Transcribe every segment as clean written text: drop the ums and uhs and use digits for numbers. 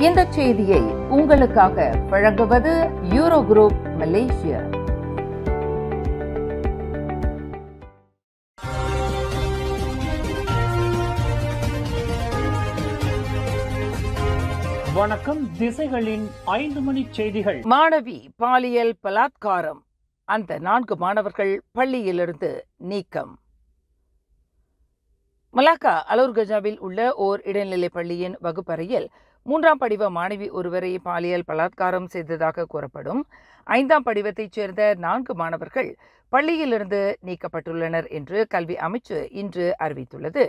இந்த செய்தியை உங்களுக்காக வழங்குவது யூரோ குரூப் மலேசியா. வணக்கம். திசைகளின் 5 மணி செய்திகள். மாணவி பாலியல் பலாத்காரம், அந்த 4 மாணவர்கள் பள்ளியிலிருந்து நீக்கம். மலாக்கா அலூர்கஜாவில் உள்ள ஓர் இடைநிலைப் பள்ளியின் வகுப்பறையில் 3ஆம் படிவ மாணவி ஒருவரை பாலியல் பலாத்காரம் செய்ததாக கூறப்படும் 5ஆம் படிவத்தைச் சேர்ந்த 4 மாணவர்கள் பள்ளியிலிருந்து நீக்கப்பட்டுள்ளனர் என்று கல்வி அமைச்சு இன்று அறிவித்துள்ளது.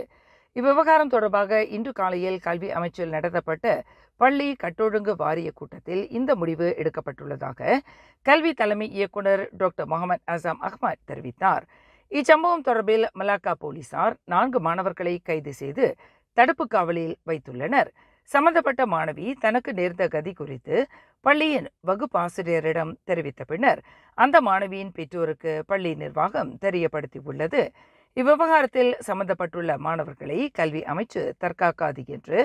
இவ்விவகாரம் தொடர்பாக இன்று காலையில் கல்வி அமைச்சில் நடத்தப்பட்ட பள்ளி கட்டொழுங்கு வாரிய கூட்டத்தில் இந்த முடிவு எடுக்கப்பட்டுள்ளதாக கல்வி தலைமை இயக்குனர் டாக்டர் முகமது அசாம் அஹ்மத் தெரிவித்தார். இச்சம்பவம் தொடர்பில் மலாக்கா போலீசார் 4 மாணவர்களை கைது செய்து தடுப்பு காவலில் வைத்துள்ளனர். சம்பந்தப்பட்ட மாணவி தனக்கு நேர்ந்த கதி குறித்து பள்ளியின் வகுப்பாசிரியரிடம் தெரிவித்த பின்னர் அந்த மாணவியின் பெற்றோருக்கு பள்ளி நிர்வாகம் தெரியப்படுத்தியுள்ளது. இவ்விவகாரத்தில் சம்பந்தப்பட்டுள்ள மாணவர்களை கல்வி அமைச்சு தற்காக்காது என்று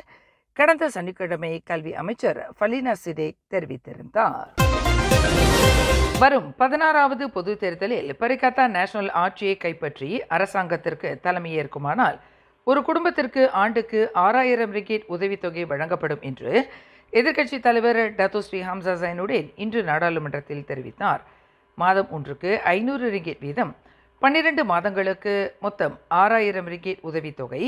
கடந்த சனிக்கிழமை கல்வி அமைச்சர் ஃபலீனா சிடேக் தெரிவித்திருந்தார். வரும் 16வது பொது தேர்தலில் பரிகத்தா நேஷனல் ஆட்சியை கைப்பற்றி அரசாங்கத்திற்கு தலைமையேற்குமானால் ஒரு குடும்பத்திற்கு ஆண்டுக்கு 6000 ரிங்கிட் உதவித்தொகை வழங்கப்படும் என்று எதிர்க்கட்சித் தலைவர் டத்தோ ஸ்ரீ ஹம்சா ஜைனுடீன் இன்று நாடாளுமன்றத்தில் தெரிவித்தார். மாதம் ஒன்றுக்கு 500 ரிங்கிட் வீதம் 12 மாதங்களுக்கு மொத்தம் 6000 ரிங்கிட் உதவித்தொகை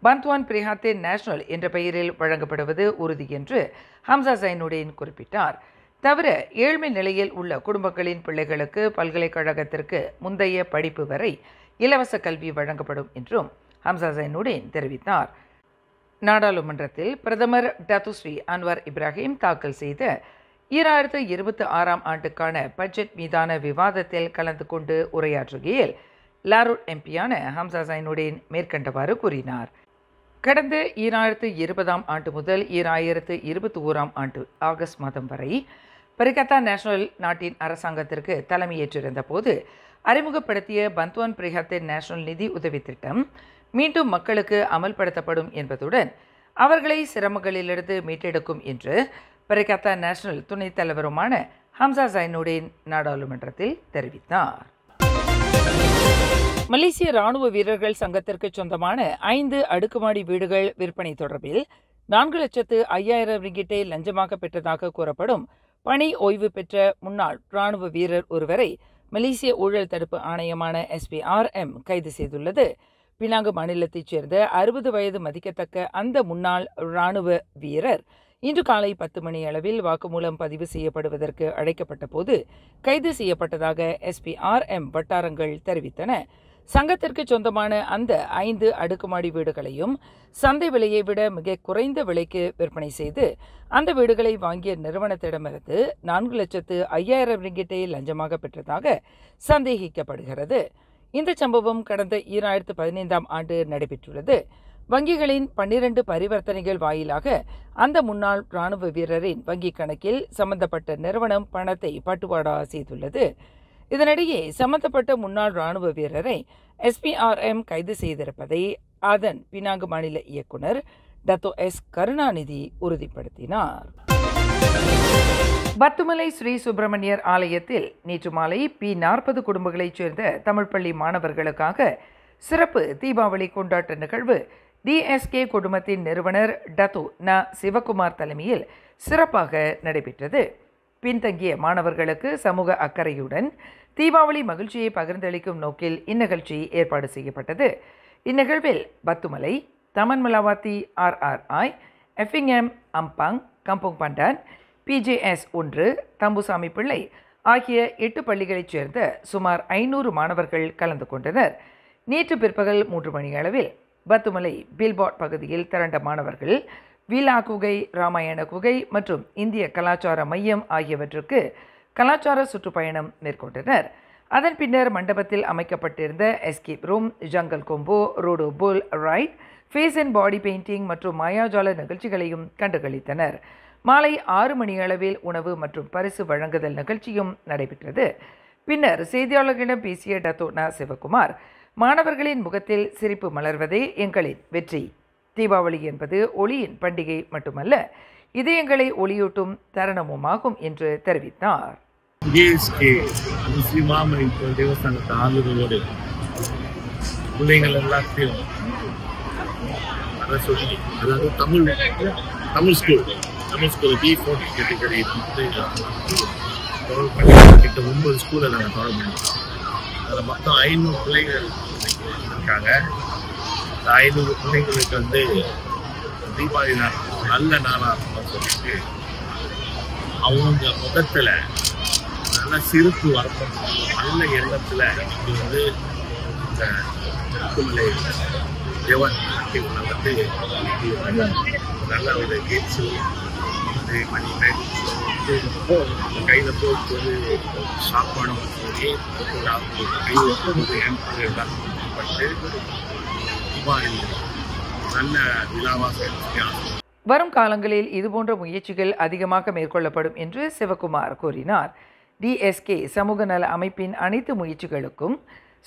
பந்த்வான் பிரிஹாத்தே நேஷனல் என்ற பெயரில் வழங்கப்படுவது உறுதி என்று ஹம்சா ஜைனுடீன் குறிப்பிட்டார். தவிர ஏழ்மை நிலையில் உள்ள குடும்பங்களின் பிள்ளைகளுக்கு பல்கலைக்கழகத்திற்கு முந்தைய படிப்பு வரை இலவச கல்வி வழங்கப்படும் என்றும் ஹம்சா ஜைனுடீன் தெரிவித்தார். நாடாளுமன்றத்தில் பிரதமர் டத்தோ ஸ்ரீ அன்வர் இப்ராஹிம் தாக்கல் செய்த 2026ஆம் ஆண்டுக்கான பட்ஜெட் மீதான விவாதத்தில் கலந்து கொண்டு உரையாற்றுகையில் லாரூட் எம்பியான ஹம்சா ஜைனுடீன் மேற்கண்டவாறு கூறினார். கடந்த 2020ஆம் ஆண்டு முதல் 2021ஆம் ஆண்டு ஆகஸ்ட் மாதம் வரை பரிகத்தா நேஷனல் நாட்டின் அரசாங்கத்திற்கு தலைமையேற்றிருந்த போது அறிமுகப்படுத்திய பந்த்வான் பிரிஹாத்தே நேஷனல் நிதி உதவி திட்டம் மீண்டும் மக்களுக்கு அமல்படுத்தப்படும் என்பதுடன் அவர்களை சிரமங்களிலிருந்து மீட்டெடுக்கும் என்று பரிகத்தா நேஷனல் துணைத் தலைவருமான ஹம்சா ஜைனுடீன் நாடாளுமன்றத்தில் தெரிவித்தார். மலேசிய ராணுவ வீரர்கள் சங்கத்திற்கு சொந்தமான 5 அடுக்குமாடி வீடுகள் விற்பனை தொடர்பில் 4,05,000 ரிங்கிட்டை லஞ்சமாக பெற்றதாக கூறப்படும் பணி ஓய்வு பெற்ற முன்னாள் ராணுவ வீரர் ஒருவரை மலேசிய ஊழல் தடுப்பு ஆணையமான SPRM கைது செய்துள்ளது. பினாங்கு மாநிலத்தைச் சேர்ந்த 60 வயது மதிக்கத்தக்க அந்த முன்னாள் ராணுவ வீரர் இன்று காலை 10 மணி அளவில் வாக்குமூலம் பதிவு செய்யப்படுவதற்கு அழைக்கப்பட்ட போது கைது செய்யப்பட்டதாக SPRM வட்டாரங்கள் தெரிவித்தன. சங்கத்திற்கு சொந்தமான அந்த 5 அடுக்குமாடி வீடுகளையும் சந்தை விலையை விட மிக குறைந்த விலைக்கு விற்பனை செய்து அந்த வீடுகளை வாங்கிய நிறுவனத்திடமிருந்து 4,05,000 ரிங்கிட்டை லஞ்சமாக பெற்றதாக சந்தேகிக்கப்படுகிறது. இந்த சம்பவம் கடந்த 2015ஆம் ஆண்டு நடைபெற்றுள்ளது. வங்கிகளின் 12 பரிவர்த்தனைகள் வாயிலாக அந்த முன்னாள் ராணுவ வீரரின் வங்கிக் கணக்கில் சம்பந்தப்பட்ட நிறுவனம் பணத்தை பட்டுவாடா செய்துள்ளது. இதனிடையே சம்பந்தப்பட்ட முன்னாள் ராணுவ வீரரை SPRM கைது செய்திருப்பதை அதன் பினாங்கு மாநில இயக்குனர் டத்தோ S கருணாநிதி உறுதிப்படுத்தினார். பத்துமலை ஸ்ரீ சுப்பிரமணியர் ஆலயத்தில் நேற்று மாலை P40 குடும்பங்களைச் சேர்ந்த தமிழ் பள்ளி மாணவர்களுக்காக சிறப்பு தீபாவளி கொண்டாட்ட நிகழ்வு DSK குடும்பத்தின் நிறுவனர் டத்தோ ந சிவகுமார் தலைமையில் சிறப்பாக நடைபெற்றது. பின்தங்கிய மாணவர்களுக்கு சமூக அக்கறையுடன் தீபாவளி மகிழ்ச்சியை பகிர்ந்தளிக்கும் நோக்கில் இந்நிகழ்ச்சி ஏற்பாடு செய்யப்பட்டது. இந்நிகழ்வில் Pathumalai, Taman Malawati RRI, FNM Ampang, Kampung Pandan, PJS 1, Thambusamy Pillai ஆகிய 8 பள்ளிகளைச் சேர்ந்த சுமார் 500 மாணவர்கள் கலந்து கொண்டனர். நேற்று பிற்பகல் 3 மணி அளவில் பத்துமலை பில்பாட் பகுதியில் திரண்ட மாணவர்கள் வீலா குகை, ராமாயண குகை மற்றும் இந்திய கலாச்சார மையம் ஆகியவற்றுக்கு கலாச்சார சுற்றுப்பயணம் மேற்கொண்டனர். அதன் பின்னர் மண்டபத்தில் அமைக்கப்பட்டிருந்த escape room, jungle combo, rodeo bull ride, face and body painting மற்றும் மாயாஜால நிகழ்ச்சிகளையும் கண்டுகளித்தனர். மாலை 6 மணி அளவில் உணவு மற்றும் பரிசு வழங்குதல் நிகழ்ச்சியும் நடைபெற்றது. பின்னர் செய்தியாளர்களிடம் பேசிய டத்தோ ந சிவகுமார், மாணவர்களின் முகத்தில் சிரிப்பு மலர்வதே எங்களின் வெற்றி. தீபாவளி என்பது ஒளியின் பண்டிகை மட்டுமல்ல, இதயங்களை ஒளியூட்டும் தருணமுமாகும் என்று தெரிவித்தார். முஸ்லிம் மாமணிப்பு தேவஸ்தானத்தை ஆளுநரோடு பிள்ளைகள் எல்லாத்தையும் சொல்லி, அதாவது தமிழ் ஸ்கூல் B40 கேட்டகரி கிட்ட 9 ஸ்கூலை நாங்கள் தொடர்பு பண்ணிட்டோம். அதில் மொத்தம் 500 பிள்ளைகள் இருக்காங்க. அந்த 500 பிள்ளைங்களுக்கு தீபாவளி நாள் நல்ல நாளாக சொல்லிட்டு அவங்க முகத்தில் நல்ல சிரிப்பு வரணும், நல்ல எண்ணத்தில் இது இந்த முத்துமலை தேவன் நல்ல ஒரு கேட்ஸு கையில் போட்டு சாப்பாடும் சொல்லி பட்டு தீபாவளி நல்ல விழாவாக. வரும் காலங்களில் இதுபோன்ற முயற்சிகள் அதிகமாக மேற்கொள்ளப்படும் என்று சிவகுமார் கூறினார். DSK சமூக நல அமைப்பின் அனைத்து முயற்சிகளுக்கும்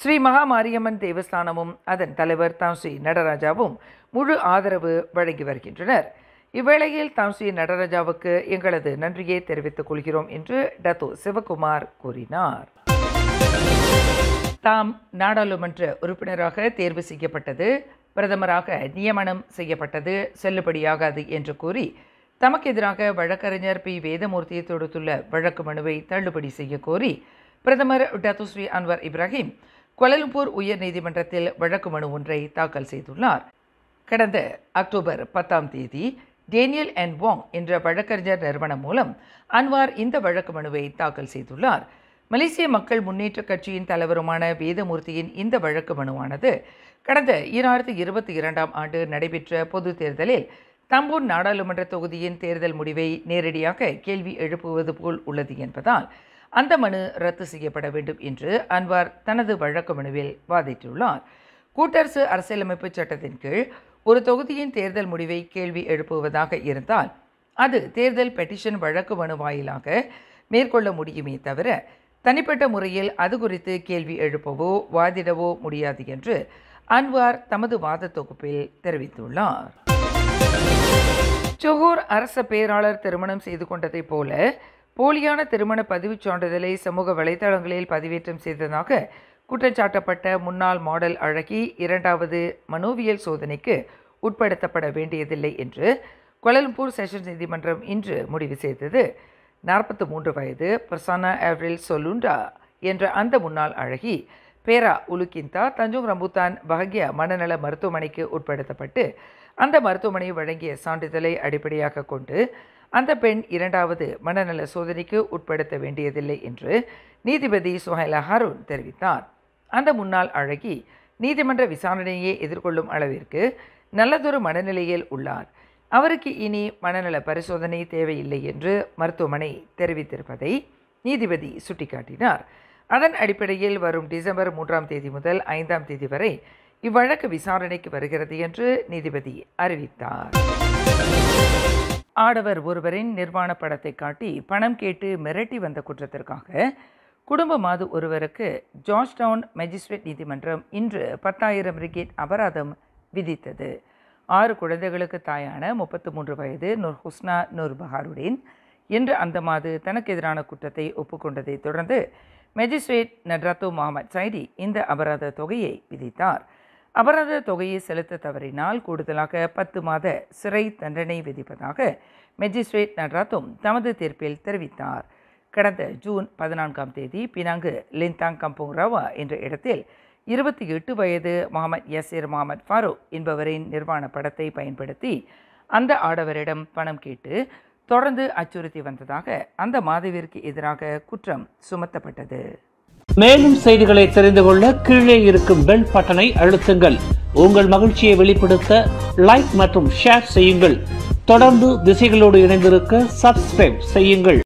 ஸ்ரீ மகா மாரியம்மன் தேவஸ்தானமும் அதன் தலைவர் தாம்ஸ்ரீ நடராஜாவும் முழு ஆதரவு வழங்கி வருகின்றனர். இவ்வேளையில் தாம்ஸ்ரீ நடராஜாவுக்கு எங்களது நன்றியை தெரிவித்துக் கொள்கிறோம் என்று டத்தோ சிவகுமார் கூறினார். தாம் நாடாளுமன்ற உறுப்பினராக தேர்வு செய்யப்பட்டது, பிரதமராக நியமனம் செய்யப்பட்டது செல்லுபடியாகாது என்று கூறி தமக்கு எதிராக வழக்கறிஞர் P. வேதமூர்த்தி தொடுத்துள்ள வழக்கு மனுவை தள்ளுபடி செய்ய கோரி பிரதமர் டத்தோஸ்ரீ அன்வர் இப்ராஹிம் கோலாலம்பூர் உயர் நீதிமன்றத்தில் வழக்கு மனு ஒன்றை தாக்கல் செய்துள்ளார். கடந்த அக்டோபர் 10ஆம் தேதி டேனியல் N. வாங் என்ற வழக்கறிஞர் நிறுவனம் மூலம் அன்வார் இந்த வழக்கு மனுவை தாக்கல் செய்துள்ளார். மலேசிய மக்கள் முன்னேற்ற கட்சியின் தலைவருமான வேதமூர்த்தியின் இந்த வழக்கு மனுவானது கடந்த 2022ஆம் ஆண்டு நடைபெற்ற பொது தேர்தலில் தம்பூர் நாடாளுமன்ற தொகுதியின் தேர்தல் முடிவை நேரடியாக கேள்வி எழுப்புவது போல் உள்ளது என்பதால் அந்த மனு ரத்து செய்யப்பட வேண்டும் என்று அன்வார் தனது வழக்கு மனுவில் வாதிட்டுள்ளார். கூட்டரசு அரசியலமைப்பு சட்டத்தின் கீழ் ஒரு தொகுதியின் தேர்தல் முடிவை கேள்வி எழுப்புவதாக இருந்தால் அது தேர்தல் பெட்டிஷன் வழக்கு மனு வாயிலாக மேற்கொள்ள முடியுமே தவிர தனிப்பட்ட முறையில் அது குறித்து கேள்வி எழுப்பவோ வாதிடவோ முடியாது என்று அன்வார் தமது வாத தொகுப்பில் தெரிவித்துள்ளார். ஜொஹூர் அரச பேராளர் திருமணம் செய்து கொண்டதைப் போல போலியான திருமண பதிவுச் சான்றிதழை சமூக வலைதளங்களில் பதிவேற்றம் செய்ததாக குற்றச்சாட்டப்பட்ட முன்னாள் மாடல் அழகி 2வது மனோவியல் சோதனைக்கு உட்படுத்தப்பட வேண்டியதில்லை என்று கோலாலம்பூர் செஷன்ஸ் நீதிமன்றம் இன்று முடிவு செய்தது. 43 வயது பிரசன்னா ஏவ்ரில் சொலுண்டா என்ற அந்த முன்னாள் அழகி பேரா உலுக்கிந்தா தஞ்சோங் ரம்புத்தான் பஹக்யா மனநல மருத்துவமனைக்கு உட்படுத்தப்பட்டு அந்த மருத்துவமனை வழங்கிய சான்றிதழை அடிப்படையாக கொண்டு அந்த பெண் 2வது மனநல சோதனைக்கு உட்படுத்த வேண்டியதில்லை என்று நீதிபதி சுஹைலா ஹாரூன் தெரிவித்தார். அந்த முன்னாள் அழகி நீதிமன்ற விசாரணையை எதிர்கொள்ளும் அளவிற்கு நல்லதொரு மனநிலையில் உள்ளார். அவருக்கு இனி மனநல பரிசோதனை தேவையில்லை என்று மருத்துவமனை தெரிவித்திருப்பதை நீதிபதி சுட்டிக்காட்டினார். அதன் அடிப்படையில் வரும் டிசம்பர் 3ஆம் தேதி முதல் 5ஆம் தேதி வரை இவ்வழக்கு விசாரணைக்கு வருகிறது என்று நீதிபதி அறிவித்தார். ஆடவர் ஒருவரின் நிர்வாண படத்தை காட்டி பணம் கேட்டு மிரட்டி வந்த குற்றத்திற்காக குடும்ப மாது ஒருவருக்கு ஜார்ஜ் டவுன் மேஜிஸ்ட்ரேட் நீதிமன்றம் இன்று 10,000 ரிங்கேட் அபராதம் விதித்தது. 6 குழந்தைகளுக்கு தாயான 33 வயது நூர் ஹுஸ்னா நூர் பஹாருடீன் இன்று அந்த மாது தனக்கு எதிரான குற்றத்தை ஒப்புக்கொண்டதை தொடர்ந்து மேஜிஸ்ட்ரேட் நட்ராத்தோ முகமது சைடி இந்த அபராத தொகையை விதித்தார். அபராத தொகையை செலுத்த தவறினால் கூடுதலாக 10 மாத சிறை தண்டனை விதிப்பதாக மேஜிஸ்ட்ரேட் நட்ராத்தும் தமது தீர்ப்பில் தெரிவித்தார். கடந்த ஜூன் 14ஆம் தேதி பினாங்கு லிந்தாங் கம்போங் ரவா என்ற இடத்தில் 28 வயது முகமது யசீர் முகமது ஃபாரூக் என்பவரின் நிர்வாண படத்தை பயன்படுத்தி அந்த ஆடவரிடம் பணம் கேட்டு தொடர்ந்து அச்சுறுத்தி வந்ததாக அந்த மாதவிற்கு எதிராக குற்றம் சுமத்தப்பட்டது. மேலும் செய்திகளை தெரிந்து கொள்ள கீழே இருக்கும் பெல் பட்டனை அழுத்துங்கள். உங்கள் மகிழ்ச்சியை வெளிப்படுத்த லைக் மற்றும் ஷேர் செய்யுங்கள். தொடர்ந்து திசைகளோடு இணைந்திருக்க சப்ஸ்கிரைப் செய்யுங்கள்.